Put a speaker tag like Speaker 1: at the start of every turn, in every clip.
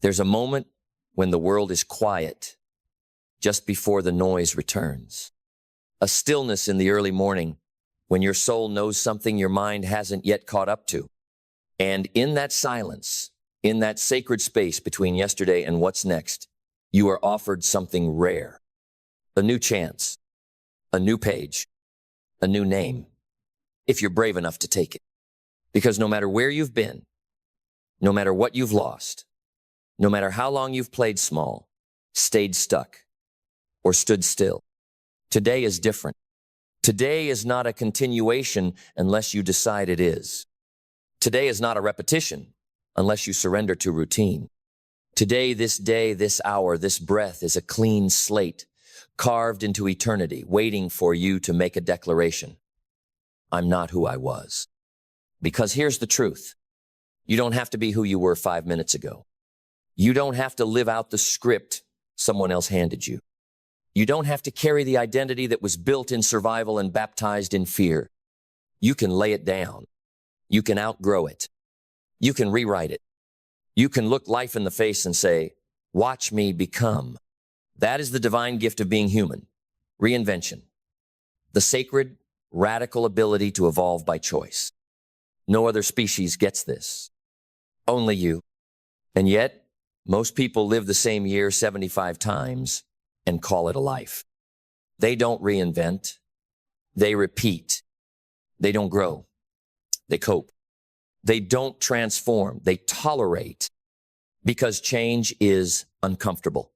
Speaker 1: There's a moment when the world is quiet, just before the noise returns. A stillness in the early morning when your soul knows something your mind hasn't yet caught up to. And in that silence, in that sacred space between yesterday and what's next, you are offered something rare. A new chance, a new page, a new name, if you're brave enough to take it. Because no matter where you've been, no matter what you've lost, no matter how long you've played small, stayed stuck, or stood still, today is different. Today is not a continuation unless you decide it is. Today is not a repetition unless you surrender to routine. Today, this day, this hour, this breath is a clean slate, carved into eternity, waiting for you to make a declaration. I'm not who I was. Because here's the truth. You don't have to be who you were 5 minutes ago. You don't have to live out the script someone else handed you. You don't have to carry the identity that was built in survival and baptized in fear. You can lay it down. You can outgrow it. You can rewrite it. You can look life in the face and say, watch me become. That is the divine gift of being human. Reinvention. The sacred, radical ability to evolve by choice. No other species gets this. Only you. And yet, most people live the same year 75 times and call it a life. They don't reinvent. They repeat. They don't grow. They cope. They don't transform. They tolerate because change is uncomfortable.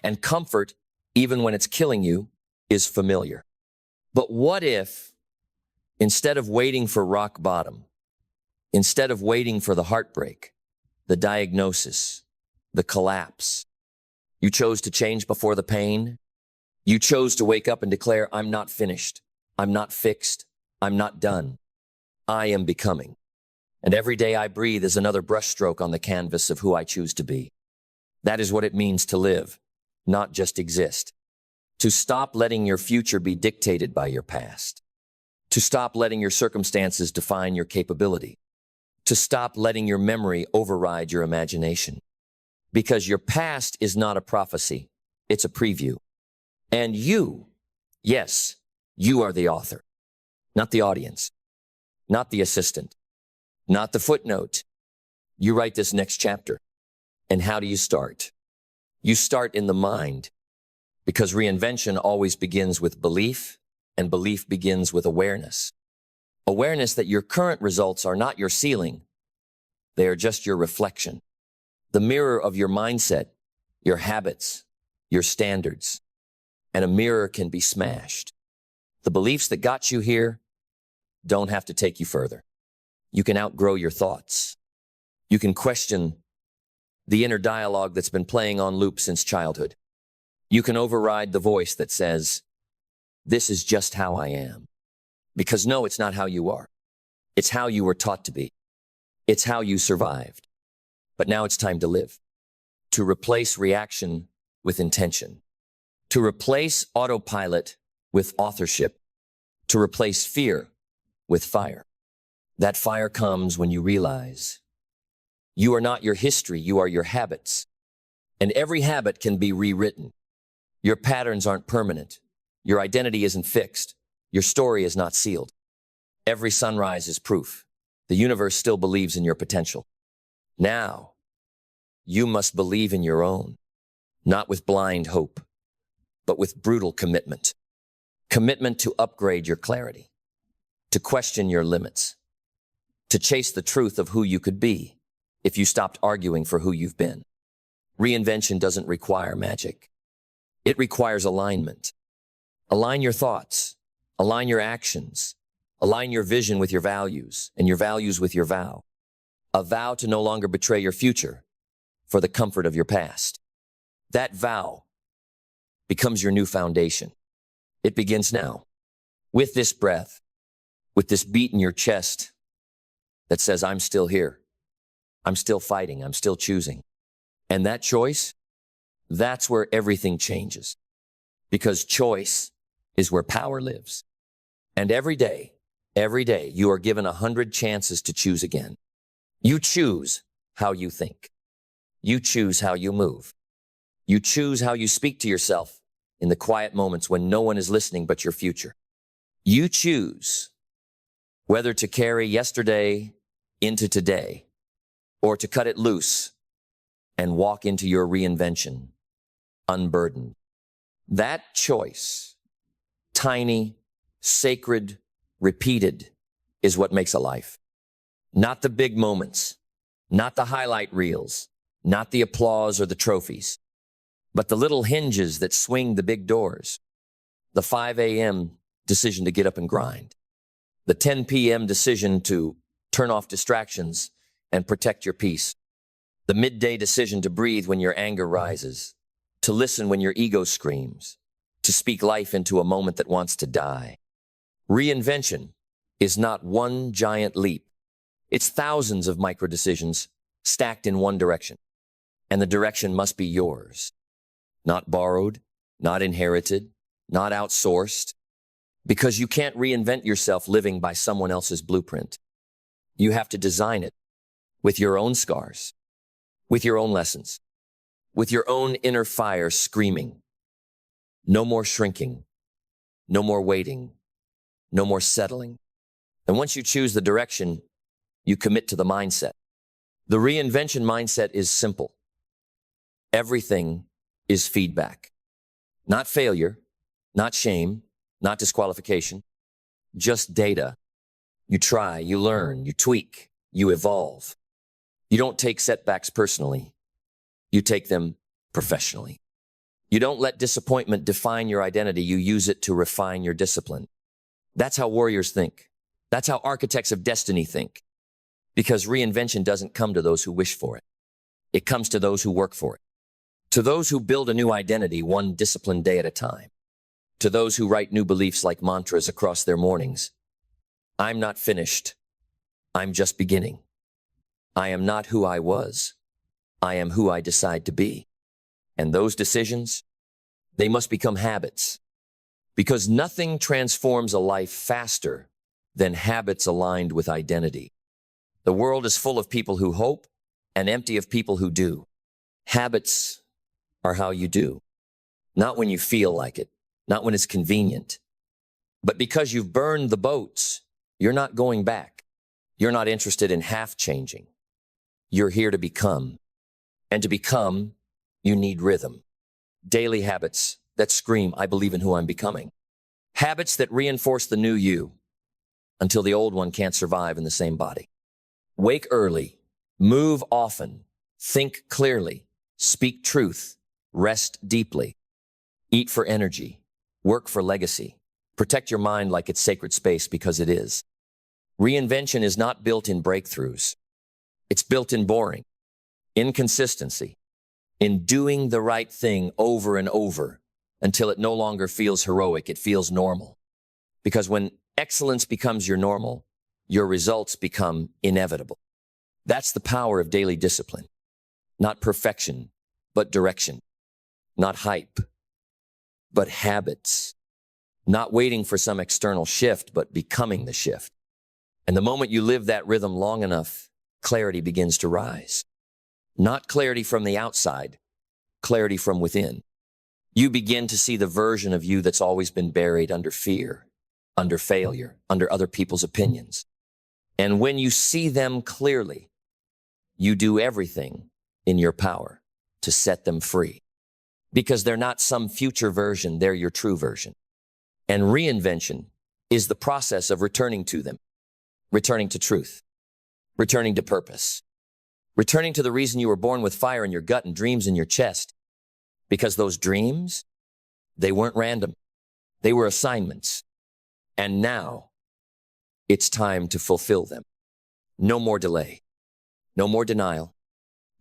Speaker 1: And comfort, even when it's killing you, is familiar. But what if, instead of waiting for rock bottom, instead of waiting for the heartbreak, the diagnosis, the collapse, you chose to change before the pain? You chose to wake up and declare, I'm not finished. I'm not fixed. I'm not done. I am becoming. And every day I breathe is another brushstroke on the canvas of who I choose to be. That is what it means to live, not just exist. To stop letting your future be dictated by your past. To stop letting your circumstances define your capability. To stop letting your memory override your imagination. Because your past is not a prophecy, it's a preview. And you, yes, you are the author, not the audience, not the assistant, not the footnote. You write this next chapter. And how do you start? You start in the mind, because reinvention always begins with belief, and belief begins with awareness. Awareness that your current results are not your ceiling. They are just your reflection. The mirror of your mindset, your habits, your standards. And a mirror can be smashed. The beliefs that got you here don't have to take you further. You can outgrow your thoughts. You can question the inner dialogue that's been playing on loop since childhood. You can override the voice that says, this is just how I am. Because no, it's not how you are. It's how you were taught to be. It's how you survived. But now it's time to live. To replace reaction with intention. To replace autopilot with authorship. To replace fear with fire. That fire comes when you realize you are not your history, you are your habits. And every habit can be rewritten. Your patterns aren't permanent. Your identity isn't fixed. Your story is not sealed. Every sunrise is proof. The universe still believes in your potential. Now, you must believe in your own, not with blind hope, but with brutal commitment. Commitment to upgrade your clarity, to question your limits, to chase the truth of who you could be if you stopped arguing for who you've been. Reinvention doesn't require magic. It requires alignment. Align your thoughts, align your actions, align your vision with your values, and your values with your vow. A vow to no longer betray your future for the comfort of your past. That vow becomes your new foundation. It begins now, with this breath, with this beat in your chest that says, I'm still here. I'm still fighting. I'm still choosing. And that choice, that's where everything changes. Because choice is where power lives. And every day, you are given 100 chances to choose again. You choose how you think. You choose how you move. You choose how you speak to yourself in the quiet moments when no one is listening but your future. You choose whether to carry yesterday into today or to cut it loose and walk into your reinvention unburdened. That choice, tiny, sacred, repeated, is what makes a life. Not the big moments, not the highlight reels, not the applause or the trophies, but the little hinges that swing the big doors. The 5 a.m. decision to get up and grind. The 10 p.m. decision to turn off distractions and protect your peace. The midday decision to breathe when your anger rises, to listen when your ego screams, to speak life into a moment that wants to die. Reinvention is not one giant leap. It's thousands of micro decisions stacked in one direction. And the direction must be yours. Not borrowed, not inherited, not outsourced. Because you can't reinvent yourself living by someone else's blueprint. You have to design it with your own scars, with your own lessons, with your own inner fire screaming. No more shrinking, no more waiting, no more settling. And once you choose the direction, you commit to the mindset. The reinvention mindset is simple. Everything is feedback. Not failure, not shame, not disqualification, just data. You try, you learn, you tweak, you evolve. You don't take setbacks personally. You take them professionally. You don't let disappointment define your identity. You use it to refine your discipline. That's how warriors think. That's how architects of destiny think. Because reinvention doesn't come to those who wish for it. It comes to those who work for it. To those who build a new identity one disciplined day at a time. To those who write new beliefs like mantras across their mornings. I'm not finished. I'm just beginning. I am not who I was. I am who I decide to be. And those decisions, they must become habits. Because nothing transforms a life faster than habits aligned with identity. The world is full of people who hope and empty of people who do. Habits are how you do. Not when you feel like it, not when it's convenient. But because you've burned the boats, you're not going back. You're not interested in half changing. You're here to become. And to become, you need rhythm. Daily habits that scream, I believe in who I'm becoming. Habits that reinforce the new you until the old one can't survive in the same body. Wake early, move often, think clearly, speak truth, rest deeply, eat for energy, work for legacy, protect your mind like it's sacred space because it is. Reinvention is not built in breakthroughs. It's built in boring, inconsistency, in doing the right thing over and over until it no longer feels heroic, it feels normal. Because when excellence becomes your normal, your results become inevitable. That's the power of daily discipline. Not perfection, but direction. Not hype, but habits. Not waiting for some external shift, but becoming the shift. And the moment you live that rhythm long enough, clarity begins to rise. Not clarity from the outside, clarity from within. You begin to see the version of you that's always been buried under fear, under failure, under other people's opinions. And when you see them clearly, you do everything in your power to set them free. Because they're not some future version, they're your true version. And reinvention is the process of returning to them, returning to truth, returning to purpose, returning to the reason you were born with fire in your gut and dreams in your chest. Because those dreams, they weren't random. They were assignments. And now it's time to fulfill them. No more delay. No more denial.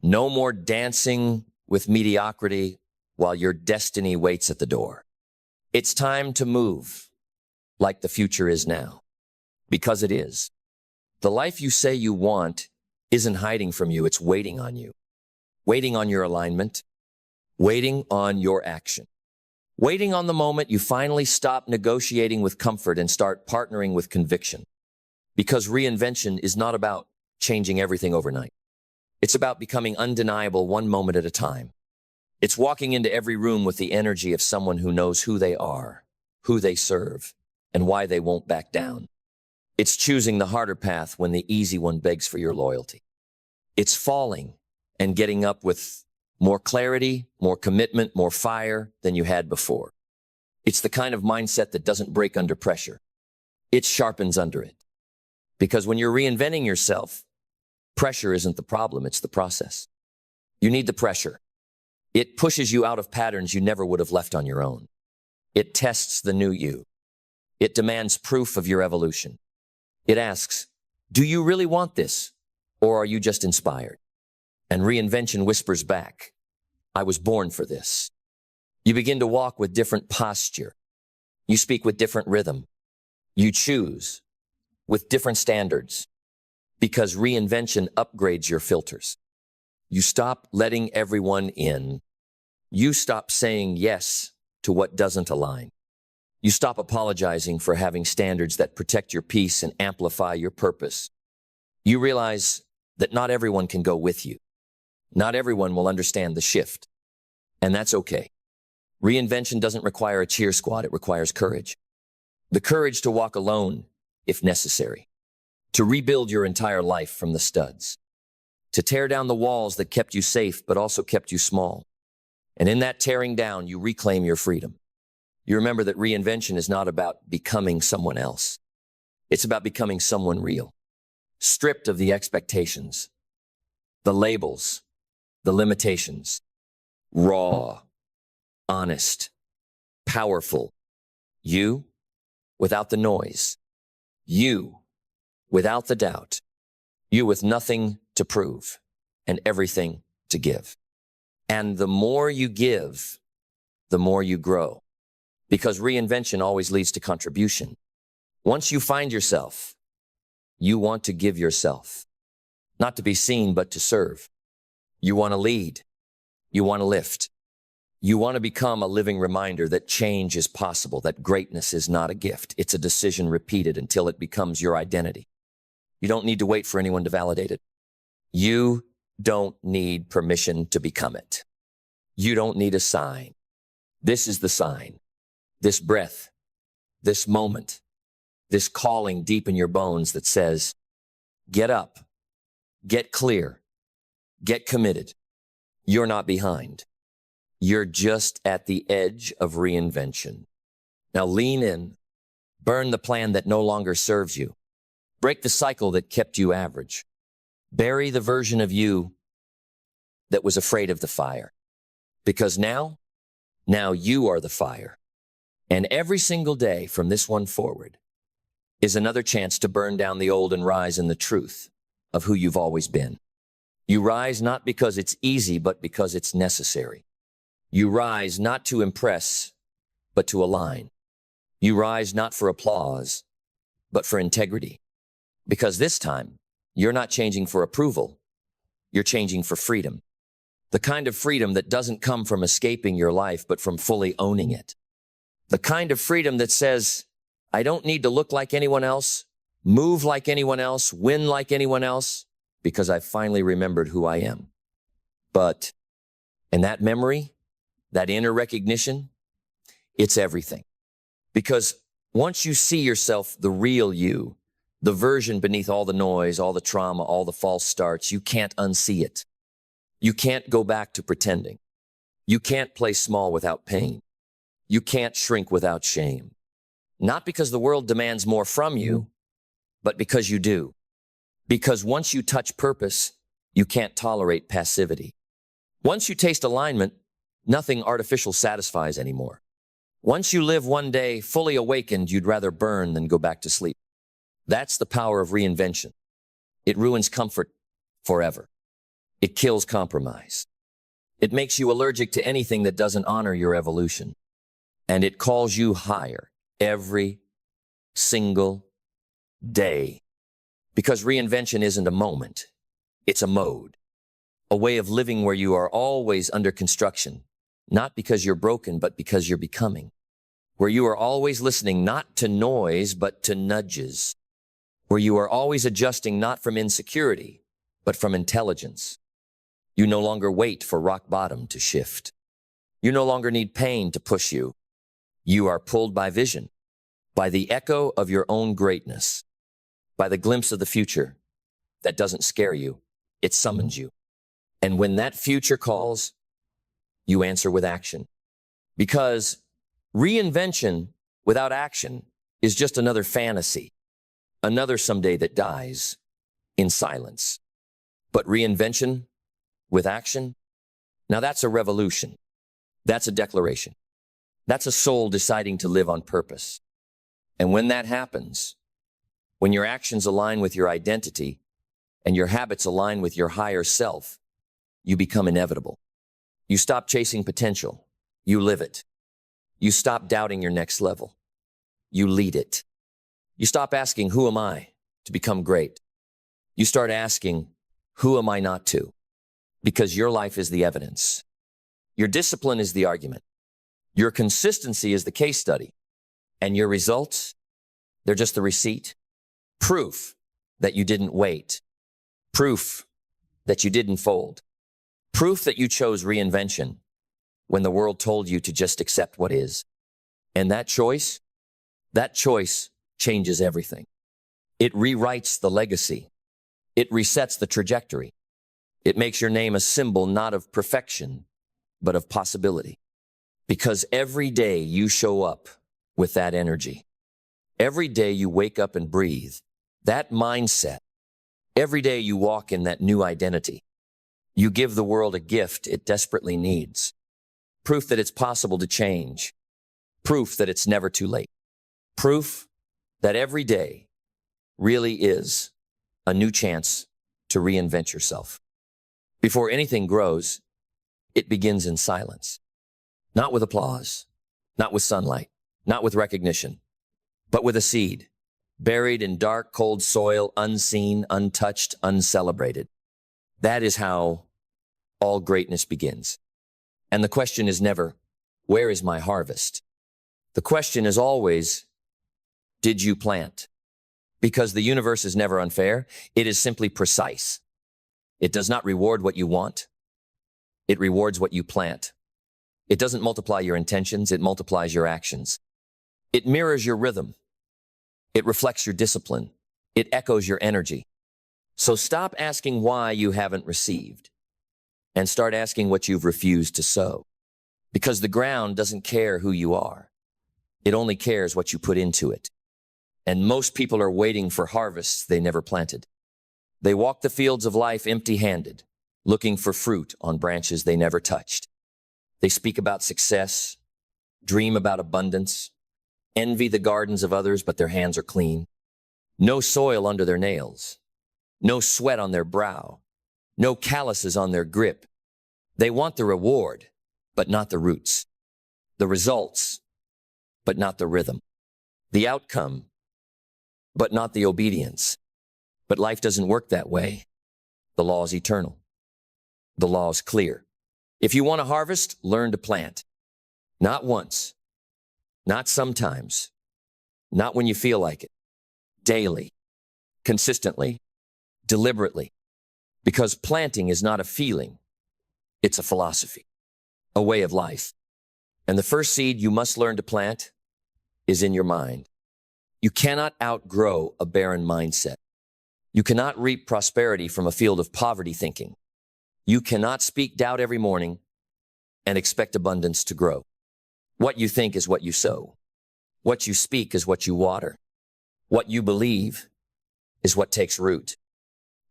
Speaker 1: No more dancing with mediocrity while your destiny waits at the door. It's time to move like the future is now. Because it is. The life you say you want isn't hiding from you, it's waiting on you. Waiting on your alignment. Waiting on your action. Waiting on the moment you finally stop negotiating with comfort and start partnering with conviction. Because reinvention is not about changing everything overnight. It's about becoming undeniable one moment at a time. It's walking into every room with the energy of someone who knows who they are, who they serve, and why they won't back down. It's choosing the harder path when the easy one begs for your loyalty. It's falling and getting up with more clarity, more commitment, more fire than you had before. It's the kind of mindset that doesn't break under pressure. It sharpens under it. Because when you're reinventing yourself, pressure isn't the problem, it's the process. You need the pressure. It pushes you out of patterns you never would have left on your own. It tests the new you. It demands proof of your evolution. It asks, do you really want this? Or are you just inspired? And reinvention whispers back, I was born for this. You begin to walk with different posture. You speak with different rhythm. You choose with different standards because reinvention upgrades your filters. You stop letting everyone in. You stop saying yes to what doesn't align. You stop apologizing for having standards that protect your peace and amplify your purpose. You realize that not everyone can go with you. Not everyone will understand the shift. And that's okay. Reinvention doesn't require a cheer squad, it requires courage. The courage to walk alone, if necessary. To rebuild your entire life from the studs. To tear down the walls that kept you safe, but also kept you small. And in that tearing down, you reclaim your freedom. You remember that reinvention is not about becoming someone else. It's about becoming someone real. Stripped of the expectations, the labels, the limitations. Raw, honest, powerful. You without the noise. You without the doubt. You with nothing to prove and everything to give. And the more you give, the more you grow. Because reinvention always leads to contribution. Once you find yourself, you want to give yourself. Not to be seen, but to serve. You want to lead. You want to lift. You want to become a living reminder that change is possible, that greatness is not a gift. It's a decision repeated until it becomes your identity. You don't need to wait for anyone to validate it. You don't need permission to become it. You don't need a sign. This is the sign. This breath, this moment, this calling deep in your bones that says, get up, get clear, get committed. You're not behind. You're just at the edge of reinvention. Now lean in, burn the plan that no longer serves you. Break the cycle that kept you average. Bury the version of you that was afraid of the fire. Because now you are the fire. And every single day from this one forward is another chance to burn down the old and rise in the truth of who you've always been. You rise not because it's easy, but because it's necessary. You rise not to impress, but to align. You rise not for applause, but for integrity. Because this time, you're not changing for approval. You're changing for freedom. The kind of freedom that doesn't come from escaping your life, but from fully owning it. The kind of freedom that says, I don't need to look like anyone else, move like anyone else, win like anyone else, because I finally remembered who I am. And that memory, that inner recognition, it's everything. Because once you see yourself, the real you, the version beneath all the noise, all the trauma, all the false starts, you can't unsee it. You can't go back to pretending. You can't play small without pain. You can't shrink without shame. Not because the world demands more from you, but because you do. Because once you touch purpose, you can't tolerate passivity. Once you taste alignment, nothing artificial satisfies anymore. Once you live one day fully awakened, you'd rather burn than go back to sleep. That's the power of reinvention. It ruins comfort forever. It kills compromise. It makes you allergic to anything that doesn't honor your evolution. And it calls you higher every single day. Because reinvention isn't a moment. It's a mode. A way of living where you are always under construction. Not because you're broken, but because you're becoming. Where you are always listening not to noise, but to nudges. Where you are always adjusting not from insecurity, but from intelligence. You no longer wait for rock bottom to shift. You no longer need pain to push you. You are pulled by vision, by the echo of your own greatness, by the glimpse of the future that doesn't scare you, it summons you. And when that future calls, you answer with action. Because reinvention without action is just another fantasy, another someday that dies in silence. But reinvention with action, now that's a revolution. That's a declaration. That's a soul deciding to live on purpose. And when that happens, when your actions align with your identity and your habits align with your higher self, you become inevitable. You stop chasing potential. You live it. You stop doubting your next level. You lead it. You stop asking, who am I to become great? You start asking, who am I not to? Because your life is the evidence. Your discipline is the argument. Your consistency is the case study. And your results, they're just the receipt. Proof that you didn't wait. Proof that you didn't fold. Proof that you chose reinvention when the world told you to just accept what is. And that choice changes everything. It rewrites the legacy. It resets the trajectory. It makes your name a symbol not of perfection, but of possibility. Because every day you show up with that energy. Every day you wake up and breathe, that mindset. Every day you walk in that new identity. You give the world a gift it desperately needs. Proof that it's possible to change. Proof that it's never too late. Proof that every day really is a new chance to reinvent yourself. Before anything grows, it begins in silence. Not with applause, not with sunlight, not with recognition, but with a seed, buried in dark, cold soil, unseen, untouched, uncelebrated. That is how all greatness begins. And the question is never, where is my harvest? The question is always, did you plant? Because the universe is never unfair. It is simply precise. It does not reward what you want. It rewards what you plant. It doesn't multiply your intentions. It multiplies your actions. It mirrors your rhythm. It reflects your discipline. It echoes your energy. So stop asking why you haven't received and start asking what you've refused to sow. Because the ground doesn't care who you are. It only cares what you put into it. And most people are waiting for harvests they never planted. They walk the fields of life empty-handed, looking for fruit on branches they never touched. They speak about success, dream about abundance, envy the gardens of others, but their hands are clean. No soil under their nails, no sweat on their brow, no calluses on their grip. They want the reward, but not the roots. The results, but not the rhythm. The outcome, but not the obedience. But life doesn't work that way. The law is eternal. The law is clear. If you want to harvest, learn to plant. Not once, not sometimes, not when you feel like it. Daily, consistently, deliberately. Because planting is not a feeling. It's a philosophy, a way of life. And the first seed you must learn to plant is in your mind. You cannot outgrow a barren mindset. You cannot reap prosperity from a field of poverty thinking. You cannot speak doubt every morning and expect abundance to grow. What you think is what you sow. What you speak is what you water. What you believe is what takes root.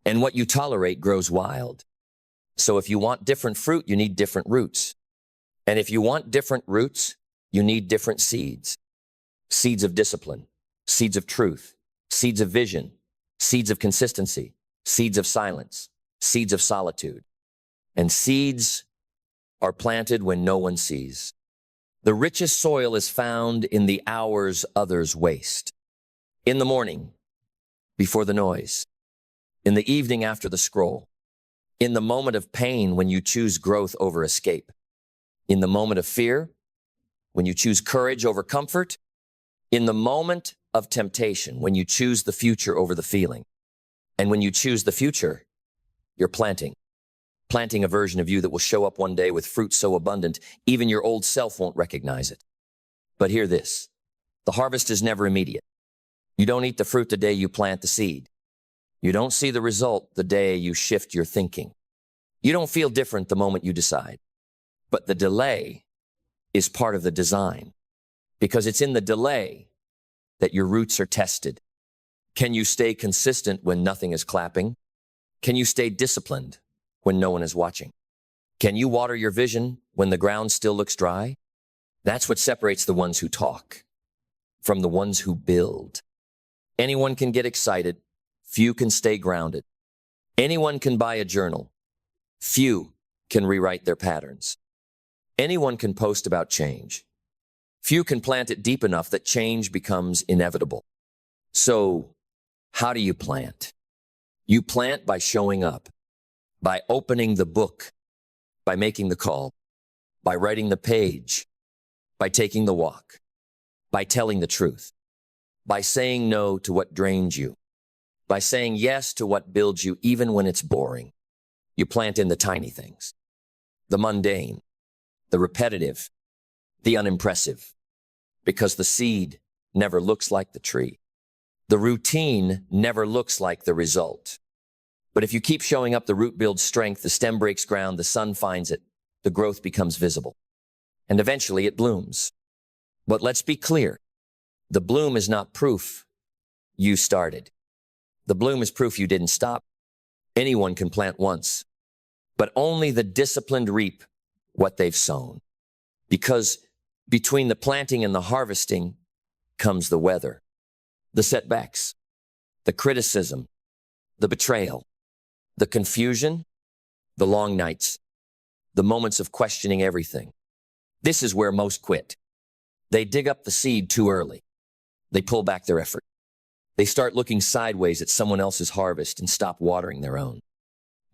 Speaker 1: And what you tolerate grows wild. So if you want different fruit, you need different roots. And if you want different roots, you need different seeds. Seeds of discipline, seeds of truth, seeds of vision, seeds of consistency, seeds of silence, seeds of solitude. And seeds are planted when no one sees. The richest soil is found in the hours others waste. In the morning, before the noise. In the evening after the scroll. In the moment of pain when you choose growth over escape. In the moment of fear, when you choose courage over comfort. In the moment of temptation, when you choose the future over the feeling. And when you choose the future, you're planting. planting a version of you that will show up one day with fruit so abundant, even your old self won't recognize it. But hear this, the harvest is never immediate. You don't eat the fruit the day you plant the seed. You don't see the result the day you shift your thinking. You don't feel different the moment you decide. But the delay is part of the design, because it's in the delay that your roots are tested. Can you stay consistent when nothing is clapping? Can you stay disciplined when no one is watching? Can you water your vision when the ground still looks dry? That's what separates the ones who talk from the ones who build. Anyone can get excited. Few can stay grounded. Anyone can buy a journal. Few can rewrite their patterns. Anyone can post about change. Few can plant it deep enough that change becomes inevitable. So, how do you plant? You plant by showing up, by opening the book, by making the call, by writing the page, by taking the walk, by telling the truth, by saying no to what drains you, by saying yes to what builds you even when it's boring. You plant in the tiny things, the mundane, the repetitive, the unimpressive, because the seed never looks like the tree. The routine never looks like the result. But if you keep showing up, the root builds strength, the stem breaks ground, the sun finds it, the growth becomes visible. And eventually it blooms. But let's be clear, the bloom is not proof you started. The bloom is proof you didn't stop. Anyone can plant once, but only the disciplined reap what they've sown. Because between the planting and the harvesting comes the weather, the setbacks, the criticism, the betrayal, the confusion, the long nights, the moments of questioning everything. This is where most quit. They dig up the seed too early. They pull back their effort. They start looking sideways at someone else's harvest and stop watering their own.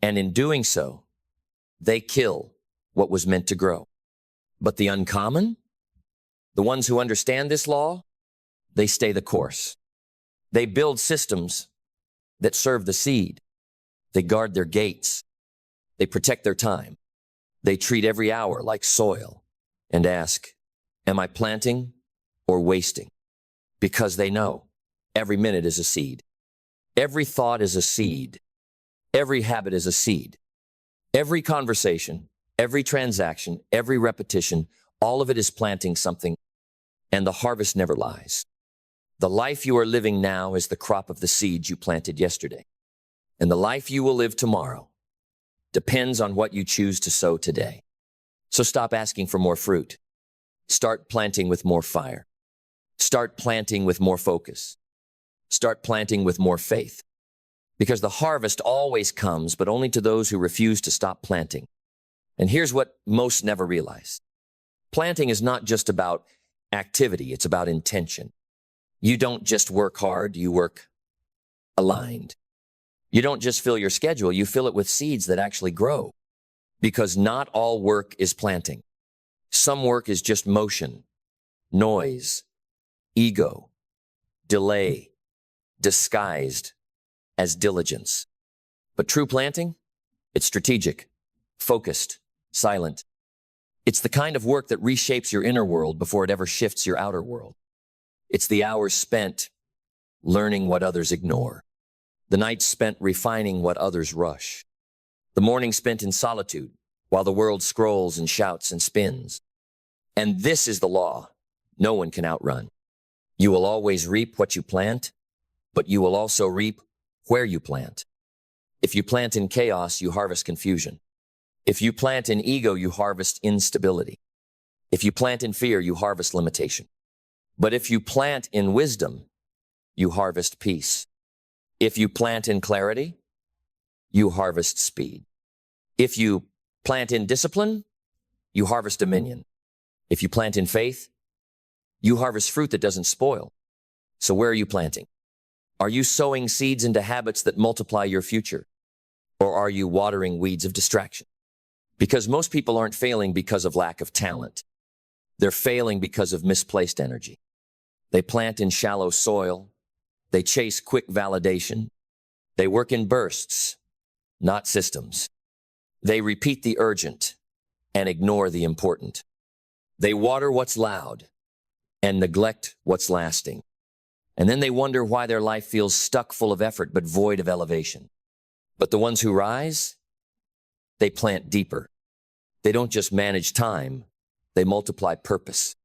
Speaker 1: And in doing so, they kill what was meant to grow. But the uncommon, the ones who understand this law, they stay the course. They build systems that serve the seed. They guard their gates. They protect their time. They treat every hour like soil and ask, am I planting or wasting? Because they know every minute is a seed. Every thought is a seed. Every habit is a seed. Every conversation, every transaction, every repetition, all of it is planting something, and the harvest never lies. The life you are living now is the crop of the seeds you planted yesterday. And the life you will live tomorrow depends on what you choose to sow today. So stop asking for more fruit. Start planting with more fire. Start planting with more focus. Start planting with more faith. Because the harvest always comes, but only to those who refuse to stop planting. And here's what most never realize. Planting is not just about activity, it's about intention. You don't just work hard, you work aligned. You don't just fill your schedule, you fill it with seeds that actually grow. Because not all work is planting. Some work is just motion, noise, ego, delay, disguised as diligence. But true planting, it's strategic, focused, silent. It's the kind of work that reshapes your inner world before it ever shifts your outer world. It's the hours spent learning what others ignore, the nights spent refining what others rush, the morning spent in solitude while the world scrolls and shouts and spins. And this is the law no one can outrun. You will always reap what you plant, but you will also reap where you plant. If you plant in chaos, you harvest confusion. If you plant in ego, you harvest instability. If you plant in fear, you harvest limitation. But if you plant in wisdom, you harvest peace. If you plant in clarity, you harvest speed. If you plant in discipline, you harvest dominion. If you plant in faith, you harvest fruit that doesn't spoil. So where are you planting? Are you sowing seeds into habits that multiply your future? Or are you watering weeds of distraction? Because most people aren't failing because of lack of talent. They're failing because of misplaced energy. They plant in shallow soil. They chase quick validation. They work in bursts, not systems. They repeat the urgent and ignore the important. They water what's loud and neglect what's lasting. And then they wonder why their life feels stuck, full of effort, but void of elevation. But the ones who rise, they plant deeper. They don't just manage time, they multiply purpose.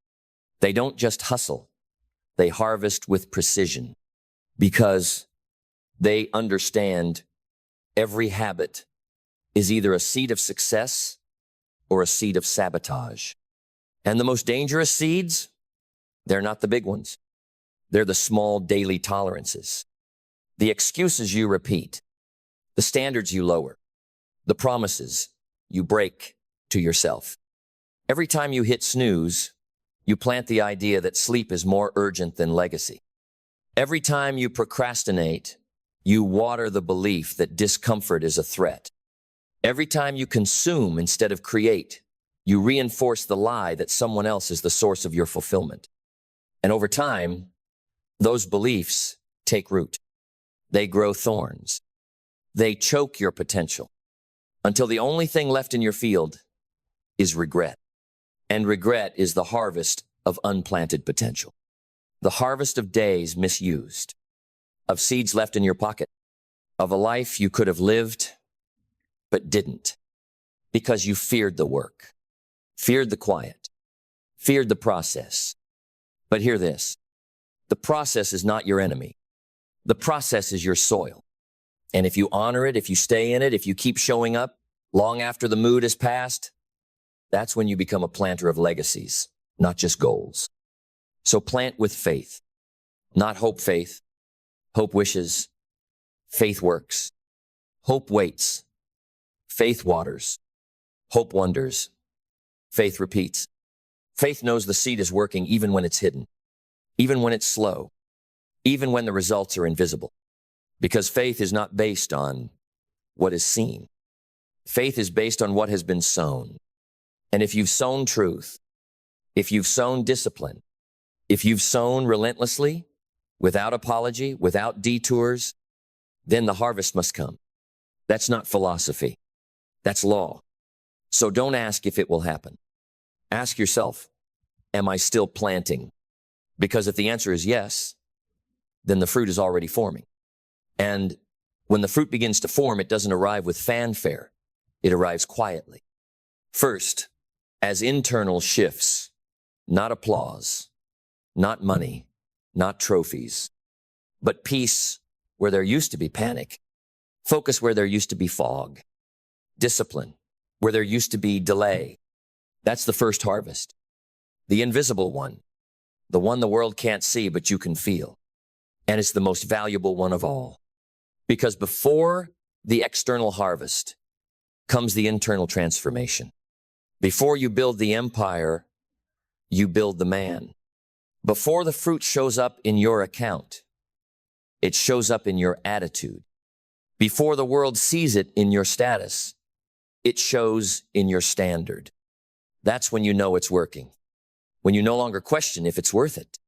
Speaker 1: They don't just hustle, they harvest with precision because they understand every habit is either a seed of success or a seed of sabotage. And the most dangerous seeds, they're not the big ones. They're the small daily tolerances, the excuses you repeat, the standards you lower, the promises you break to yourself. Every time you hit snooze, you plant the idea that sleep is more urgent than legacy. Every time you procrastinate, you water the belief that discomfort is a threat. Every time you consume instead of create, you reinforce the lie that someone else is the source of your fulfillment. And over time, those beliefs take root. They grow thorns. They choke your potential until the only thing left in your field is regret. And regret is the harvest of unplanted potential. The harvest of days misused, of seeds left in your pocket, of a life you could have lived but didn't because you feared the work, feared the quiet, feared the process. But hear this, the process is not your enemy. The process is your soil. And if you honor it, if you stay in it, if you keep showing up long after the mood has passed, that's when you become a planter of legacies, not just goals. So plant with faith, not hope faith. Hope wishes, faith works. Hope waits, faith waters. Hope wonders, faith repeats. Faith knows the seed is working even when it's hidden, even when it's slow, even when the results are invisible. Because faith is not based on what is seen. Faith is based on what has been sown. And if you've sown truth, if you've sown discipline, if you've sown relentlessly, without apology, without detours, then the harvest must come. That's not philosophy. That's law. So don't ask if it will happen. Ask yourself, am I still planting? Because if the answer is yes, then the fruit is already forming. And when the fruit begins to form, it doesn't arrive with fanfare. It arrives quietly. First, as internal shifts, not applause, not money, not trophies, but peace where there used to be panic, focus where there used to be fog, discipline where there used to be delay. That's the first harvest. The invisible one, the one the world can't see but you can feel. And it's the most valuable one of all. Because before the external harvest comes the internal transformation. Before you build the empire, you build the man. Before the fruit shows up in your account, it shows up in your attitude. Before the world sees it in your status, it shows in your standard. That's when you know it's working. When you no longer question if it's worth it.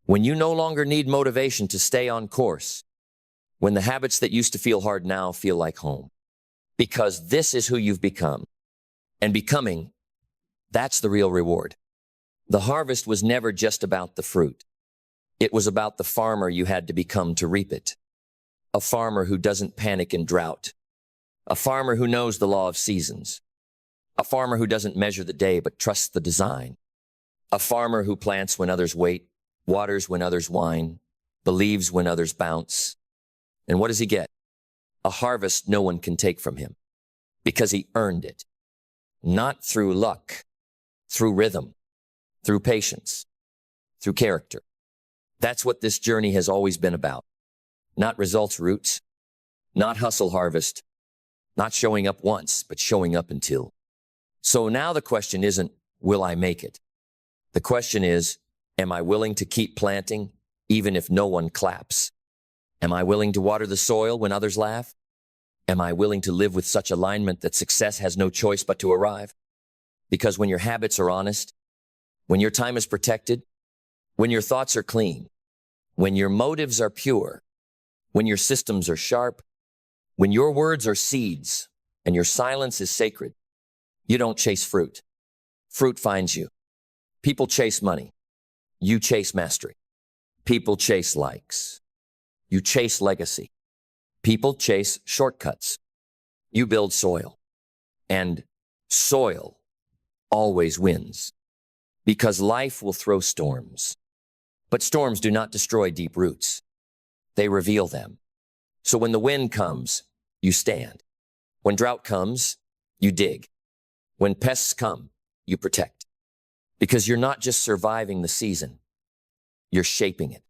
Speaker 1: When you no longer need motivation to stay on course. When the habits that used to feel hard now feel like home. Because this is who you've become. And becoming, that's the real reward. The harvest was never just about the fruit. It was about the farmer you had to become to reap it. A farmer who doesn't panic in drought. A farmer who knows the law of seasons. A farmer who doesn't measure the day but trusts the design. A farmer who plants when others wait, waters when others whine, believes when others bounce. And what does he get? A harvest no one can take from him. Because he earned it. Not through luck, through rhythm, through patience, through character. That's what this journey has always been about. Not results roots, not hustle harvest, not showing up once, but showing up until. So now the question isn't, will I make it? The question is, am I willing to keep planting even if no one claps? Am I willing to water the soil when others laugh? Am I willing to live with such alignment that success has no choice but to arrive? Because when your habits are honest, when your time is protected, when your thoughts are clean, when your motives are pure, when your systems are sharp, when your words are seeds and your silence is sacred. You don't chase fruit. Fruit finds you. People chase money. You chase mastery. People chase likes. You chase legacy. People chase shortcuts. You build soil. And soil always wins. Because life will throw storms. But storms do not destroy deep roots. They reveal them. So when the wind comes, you stand. When drought comes, you dig. When pests come, you protect. Because you're not just surviving the season, you're shaping it.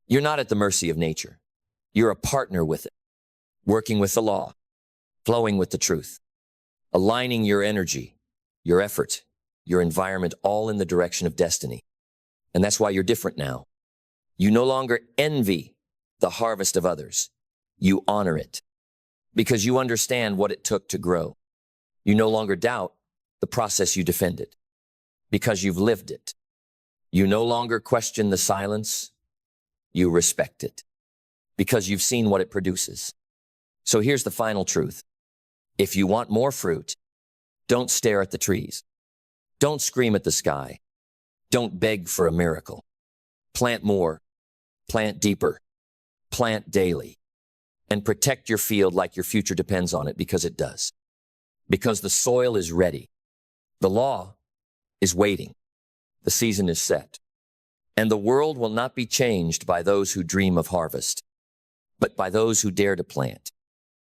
Speaker 1: You're not at the mercy of nature. You're a partner with it, working with the law, flowing with the truth, aligning your energy, your effort, your environment, all in the direction of destiny. And that's why you're different now. You no longer envy the harvest of others. You honor it because you understand what it took to grow. You no longer doubt the process you defended because you've lived it. You no longer question the silence. You respect it because you've seen what it produces. So here's the final truth. If you want more fruit, don't stare at the trees. Don't scream at the sky. Don't beg for a miracle. Plant more, plant deeper, plant daily, and protect your field like your future depends on it, because it does. Because the soil is ready. The law is waiting. The season is set. And the world will not be changed by those who dream of harvest, but by those who dare to plant.